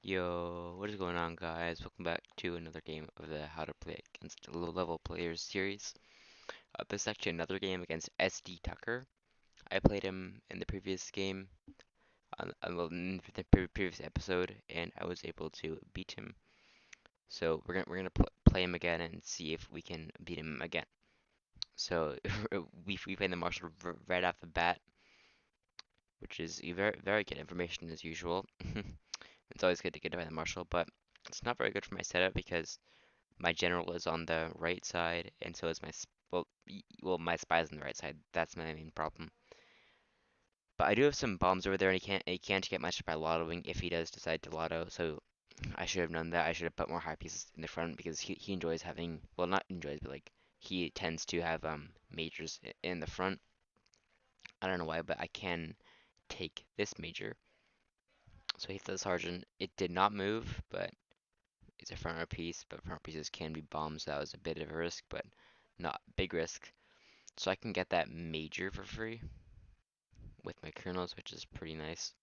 Yo, what is going on, guys? Welcome back to another game of the How to Play Against Low Level Players series. This is actually another game against SD Tucker. I played him in the previous game, well, in the previous episode, and I was able to beat him. So we're gonna play him again and see if we can beat him again. So we played the marshal right off the bat, which is very good information as usual. It's always good to get by the marshal, but it's not very good for my setup because my general is on the right side, and so is my spy is on the right side. That's my main problem. But I do have some bombs over there, and he can't get much by lottoing if he does decide to lotto. So I should have known that. I should have put more high pieces in the front because he enjoys having, well, not enjoys, but like he tends to have majors in the front. I don't know why, but I can take this major. So he hit the sergeant. It did not move, but it's a front row piece. But front pieces can be bombs. So that was a bit of a risk, but not big risk. So I can get that major for free with my kernels, which is pretty nice.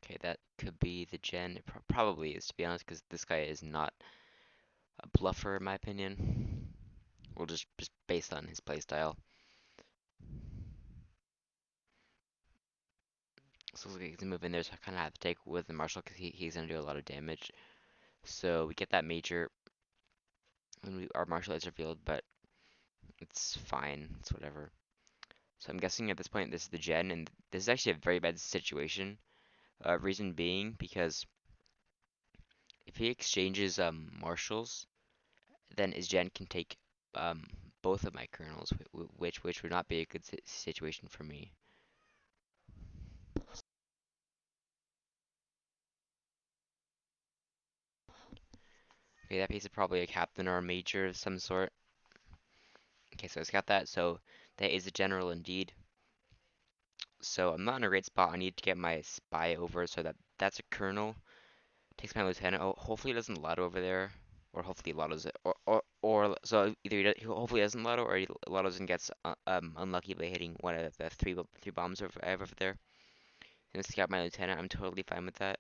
Okay, that could be the gen. It probably is, to be honest, because this guy is not a bluffer, in my opinion. Well, just based on his playstyle. So he can move in there, so I kind of have to take with the marshal because he's going to do a lot of damage. So we get that major, and our marshal is revealed, but it's fine. It's whatever. So I'm guessing at this point this is the gen, and this is actually a very bad situation. Reason being because if he exchanges marshals, then his gen can take um, both of my kernels, which would not be a good situation for me. Okay, that piece is probably a captain or a major of some sort. Okay, so it's got that. So that is a general indeed. So I'm not in a great spot. I need to get my spy over so that's a colonel. Takes my lieutenant. Oh, hopefully he doesn't lotto over there, or hopefully he lottos it, or so either he hopefully he doesn't lotto or he lottos and gets unlucky by hitting one of the three bombs over I have over there. And scout my lieutenant. I'm totally fine with that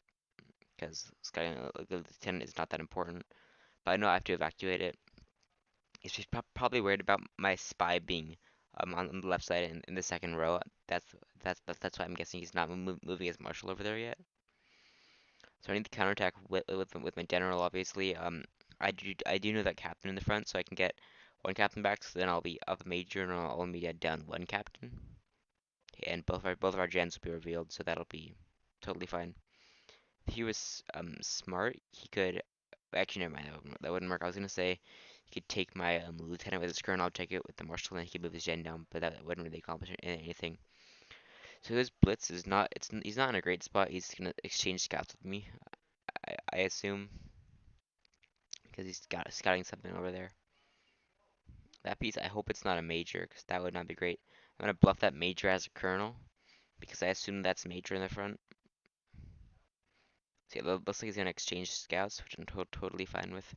because scouting the lieutenant is not that important. But I know I have to evacuate it. He's probably worried about my spy being on the left side in the second row. That's why I'm guessing he's not moving his marshal over there yet. So I need to counterattack with my general, obviously. I do know that captain in the front, so I can get one captain back. So then I'll be up a major, and I'll only be down one captain. And both of our gens will be revealed, so that'll be totally fine. If he was smart, he could. Actually, never mind. That wouldn't work. I was gonna say he could take my lieutenant with his colonel. I'll take it with the marshal, and he could move his gen down, but that wouldn't really accomplish anything. So his blitz is not. He's not in a great spot. He's gonna exchange scouts with me. I assume because he's got scouting something over there. That piece, I hope it's not a major, because that would not be great. I'm gonna bluff that major as a colonel, because I assume that's major in the front. See, it looks like he's gonna exchange scouts, which I'm totally fine with.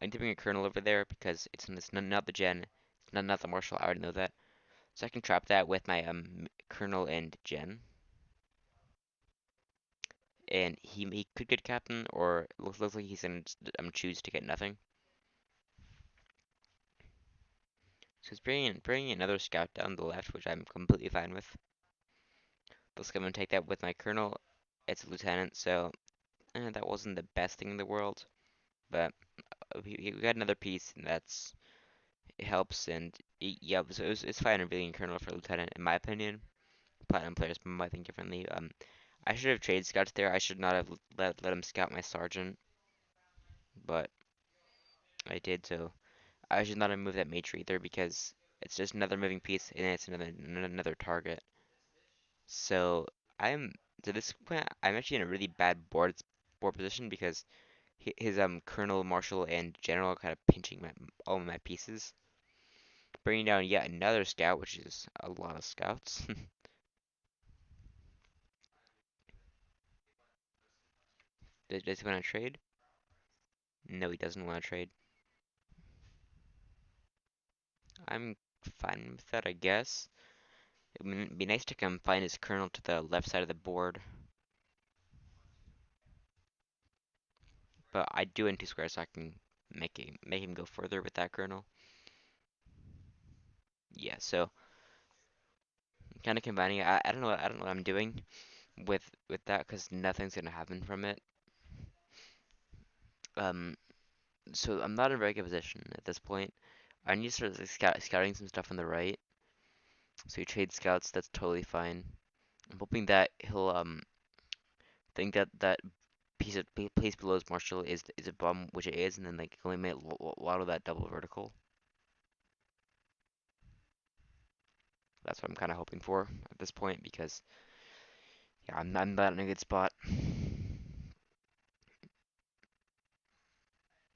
I need to bring a colonel over there because it's not the gen, it's not the marshal. I already know that, so I can trap that with my colonel and gen, and he could get captain, or it looks like he's gonna choose to get nothing. So he's bringing another scout down the left, which I'm completely fine with. Looks like I'm gonna take that with my colonel. It's a lieutenant, so that wasn't the best thing in the world, but we got another piece, and it helps. And yeah, so it's fine revealing colonel for lieutenant, in my opinion. Platinum players might think differently. I should have traded scouts there. I should not have let him scout my sergeant, but I did. So I should not have moved that major either because it's just another moving piece, and it's another target. So I'm to this point, I'm actually in a really bad board position because his colonel, marshal, and general are kind of pinching all of my pieces, bringing down yet another scout, which is a lot of scouts. Does he want to trade? No, he doesn't want to trade. I'm fine with that, I guess. It would be nice to confine his kernel to the left side of the board, but I do in two squares so I can make him go further with that kernel. Yeah, so kind of combining. I don't know. I don't know what I'm doing with that because nothing's gonna happen from it. Um, so I'm not in a very good position at this point. I need to start like, scouting some stuff on the right. So he trades scouts. That's totally fine. I'm hoping that he'll think that piece of place below his marshal is a bum, which it is, and then like only make a lot of that double vertical. That's what I'm kind of hoping for at this point because yeah, I'm not in a good spot.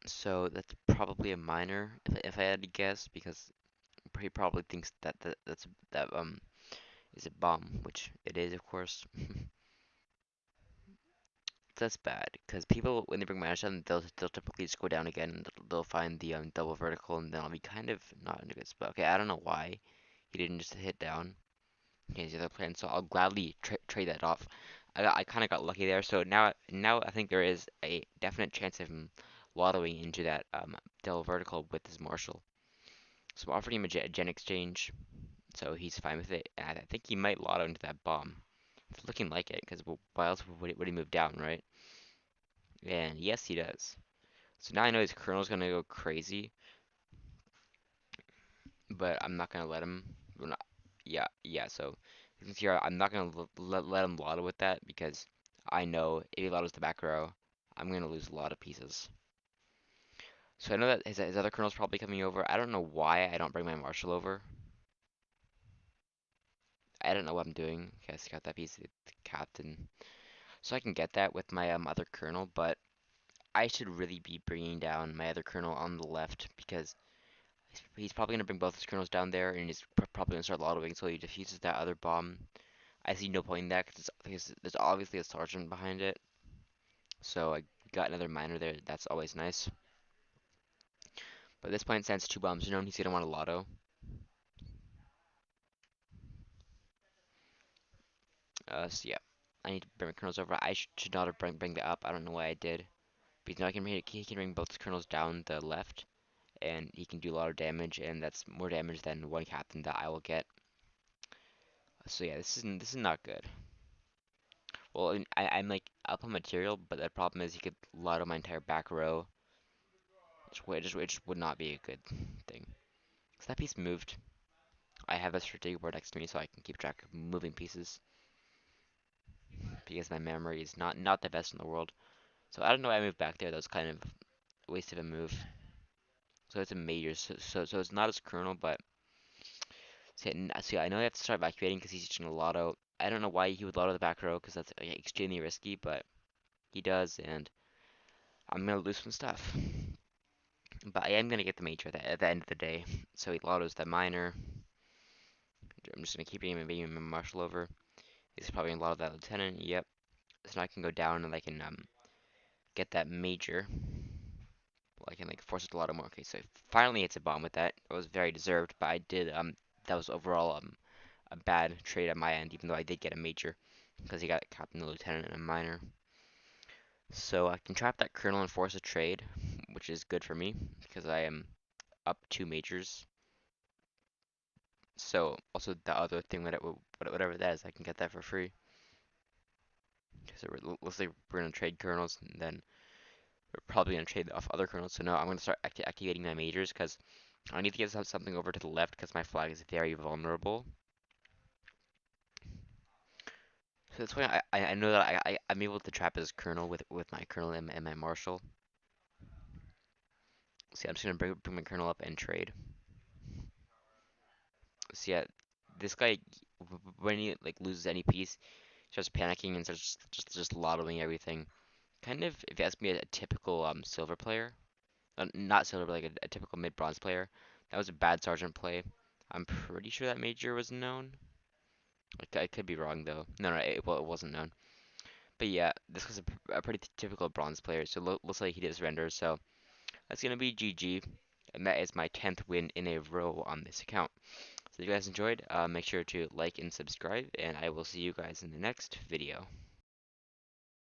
So that's probably a minor if I had to guess because he probably thinks that is a bomb, which it is of course. That's bad because people when they bring minors down, they'll typically just go down again and they'll find the double vertical and then I'll be kind of not in a good spot. Okay, I don't know why he didn't just hit down. He has the other plan, so I'll gladly trade that off. I kind of got lucky there, so now I think there is a definite chance of him lottoing into that double vertical with his marshal. So I'm offering him a gen exchange, so he's fine with it. And I think he might lotto into that bomb. It's looking like it, because why else would he move down, right? And yes, he does. So now I know his kernel's gonna go crazy, but I'm not gonna let him. Well, not, yeah, yeah. So since here, I'm not gonna let him lotto with that because I know if he lottos the back row, I'm gonna lose a lot of pieces. So I know that his other kernel's probably coming over. I don't know why I don't bring my marshal over. I don't know what I'm doing. Okay, I got that piece of the captain. So I can get that with my other kernel, but I should really be bringing down my other kernel on the left because he's probably going to bring both his kernels down there and he's probably going to start lottoing until he defuses that other bomb. I see no point in that because there's obviously a sergeant behind it. So I got another miner there. That's always nice. But at this point, since two bombs are known, he's going to want a lotto. So yeah, I need to bring my kernels over. I should not have bring that up. I don't know why I did. Because now he can bring both his kernels down the left. And he can do a lot of damage, and that's more damage than one captain that I will get. So yeah, this is not good. Well, I'm like up on material, but the problem is he could lotto my entire back row, which would not be a good thing. So that piece moved. I have a Stratego board next to me, so I can keep track of moving pieces because my memory is not the best in the world. So I don't know why I moved back there. That was kind of a waste of a move. So it's a major. So it's not his kernel, but see, I know I have to start evacuating because he's using a lotto. I don't know why he would lotto the back row because that's extremely risky, but he does, and I'm gonna lose some stuff. But I am gonna get the major at the end of the day. So he lottos the minor. I'm just gonna keep him and being marshal over. He's probably gonna lotto that lieutenant. Yep. So now I can go down and I can get that major. Well, I can like force it to lotto more. Okay, so finally it's a bomb with that. It was very deserved, but I did that was overall a bad trade on my end, even though I did get a major because he got a captain, a lieutenant, and a minor. So I can trap that colonel and force a trade, which is good for me because I am up two majors. So also the other thing whatever that is, I can get that for free. So looks like we're gonna trade colonels, and then we're probably gonna trade off other colonels. So now I'm gonna start activating my majors because I need to get something over to the left because my flag is very vulnerable. So that's why I know that I'm able to trap his colonel with my colonel and my marshal. See, I'm just gonna bring my colonel up and trade. So yeah, this guy when he like loses any piece, starts panicking and starts just lottoing everything. Kind of, if you ask me, a typical silver player. Not silver, but like a typical mid bronze player. That was a bad sergeant play. I'm pretty sure that major was known. I could be wrong though. No, well, it wasn't known. But yeah, this was a pretty typical bronze player. So looks like he did surrender. So that's gonna be GG, and that is my 10th win in a row on this account. So if you guys enjoyed, make sure to like and subscribe, and I will see you guys in the next video.